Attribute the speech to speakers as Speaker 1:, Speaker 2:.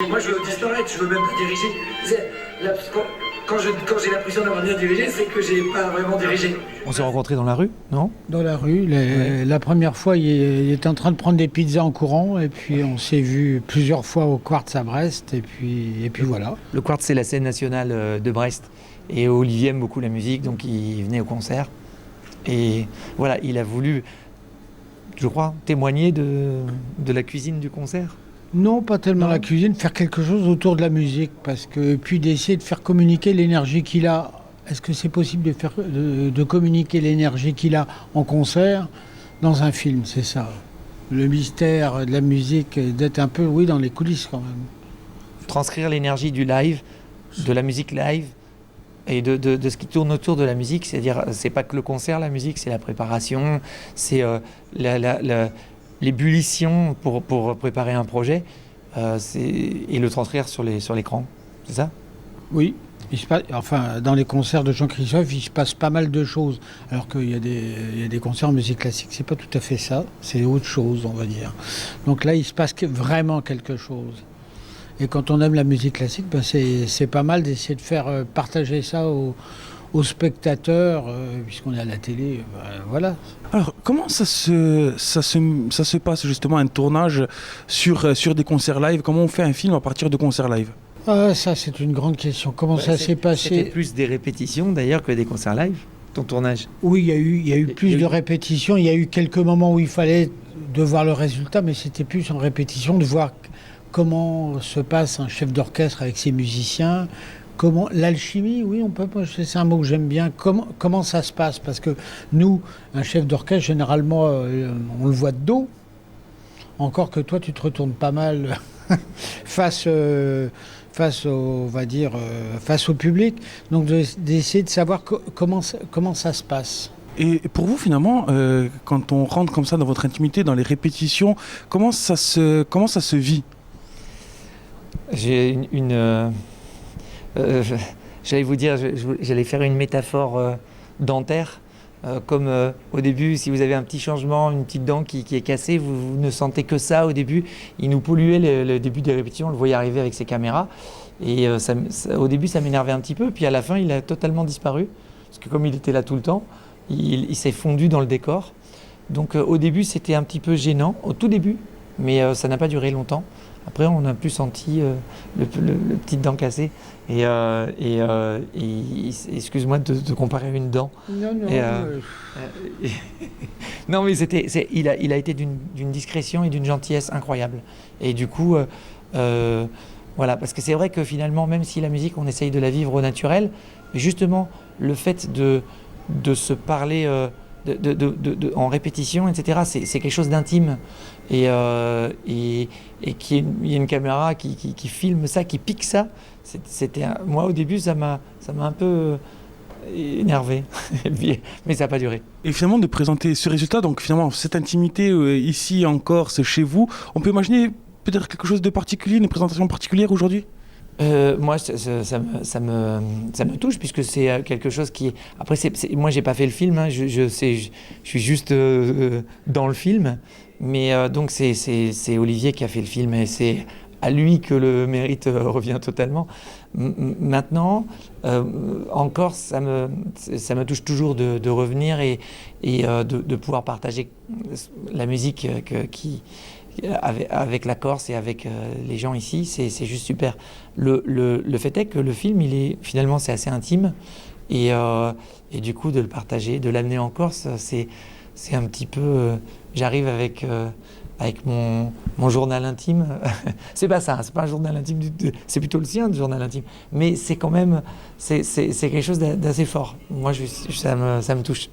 Speaker 1: Moi, je veux disparaître, je veux même pas diriger. Quand j'ai l'impression d'avoir bien dirigé, c'est que j'ai pas vraiment dirigé.
Speaker 2: On s'est rencontrés dans la rue, non?
Speaker 3: Dans la rue. La première fois, il était en train de prendre des pizzas en courant, et puis on s'est vu plusieurs fois au Quartz à Brest, et puis voilà.
Speaker 2: Le Quartz, c'est la scène nationale de Brest. Et Olivier aime beaucoup la musique, donc il venait au concert. Et voilà, il a voulu, je crois, témoigner de la cuisine du concert.
Speaker 3: Non, pas tellement
Speaker 2: Non.
Speaker 3: la cuisine, faire quelque chose autour de la musique, et puis d'essayer de faire communiquer l'énergie qu'il a. Est-ce que c'est possible de communiquer l'énergie qu'il a en concert dans un film? C'est ça. Le mystère de la musique, d'être un peu, oui, dans les coulisses quand même.
Speaker 2: Transcrire l'énergie du live, de la musique live, et de ce qui tourne autour de la musique. C'est-à-dire, c'est pas que le concert, la musique, c'est la préparation, c'est l'ébullition pour préparer un projet, et le transcrire sur l'écran. C'est ça?
Speaker 3: Oui. Dans les concerts de Jean-Christophe, il se passe pas mal de choses. Alors qu'il y a des concerts en musique classique, c'est pas tout à fait ça. C'est autre chose, on va dire. Donc là, il se passe vraiment quelque chose. Et quand on aime la musique classique, c'est pas mal d'essayer de faire partager ça aux spectateurs, puisqu'on est à la télé. Voilà.
Speaker 4: Alors, comment ça se passe justement un tournage sur des concerts live? Comment on fait un film à partir de concerts live?
Speaker 3: Ah, ça, c'est une grande question. Comment ça s'est passé?
Speaker 2: C'était plus des répétitions d'ailleurs que des concerts live, ton tournage.
Speaker 3: Oui, il y a eu plus de répétitions. Il y a eu quelques moments où il fallait de voir le résultat, mais c'était plus en répétition de voir comment se passe un chef d'orchestre avec ses musiciens. Comment l'alchimie, oui, c'est un mot que j'aime bien. Comment ça se passe? Parce que nous, un chef d'orchestre, généralement, on le voit de dos. Encore que toi, tu te retournes pas mal face au public. Donc d'essayer de savoir comment ça se passe.
Speaker 4: Et pour vous, finalement, quand on rentre comme ça dans votre intimité, dans les répétitions, comment ça se vit?
Speaker 2: J'ai j'allais vous dire, j'allais faire une métaphore dentaire. Comme au début, si vous avez un petit changement, une petite dent qui est cassée, vous ne sentez que ça au début. Il nous polluait le début des répétitions, on le voyait arriver avec ses caméras. Et au début, ça m'énervait un petit peu. Puis à la fin, il a totalement disparu. Parce que comme il était là tout le temps, il s'est fondu dans le décor. Donc au début, c'était un petit peu gênant, au tout début. Mais ça n'a pas duré longtemps. Après, on n'a plus senti le petit dent cassé. Et excuse-moi de te comparer à une dent.
Speaker 3: Non.
Speaker 2: Non, mais il a été d'une discrétion et d'une gentillesse incroyable. Et du coup, voilà, parce que c'est vrai que finalement, même si la musique, on essaye de la vivre au naturel, justement, le fait de se parler en répétition, etc., c'est quelque chose d'intime. Et qu'il y ait une caméra qui filme ça, qui pique ça, moi au début ça m'a un peu énervé, mais ça n'a pas duré.
Speaker 4: Et finalement, de présenter ce résultat, donc finalement, cette intimité ici en Corse, chez vous, on peut imaginer peut-être quelque chose de particulier, une présentation particulière aujourd'hui?
Speaker 2: Moi, ça me touche puisque c'est quelque chose qui... Après, moi, j'ai pas fait le film, hein, je suis juste dans le film, mais donc c'est Olivier qui a fait le film et c'est à lui que le mérite revient totalement. Maintenant, encore, ça me touche toujours de revenir et de pouvoir partager la musique avec la Corse et avec les gens ici, c'est juste super. Le fait est que le film, finalement, c'est assez intime et du coup, de le partager, de l'amener en Corse, c'est un petit peu... j'arrive avec mon journal intime. C'est pas ça, c'est pas un journal intime, c'est plutôt le sien, le journal intime. Mais c'est quand même, c'est quelque chose d'assez fort. Moi, ça me touche.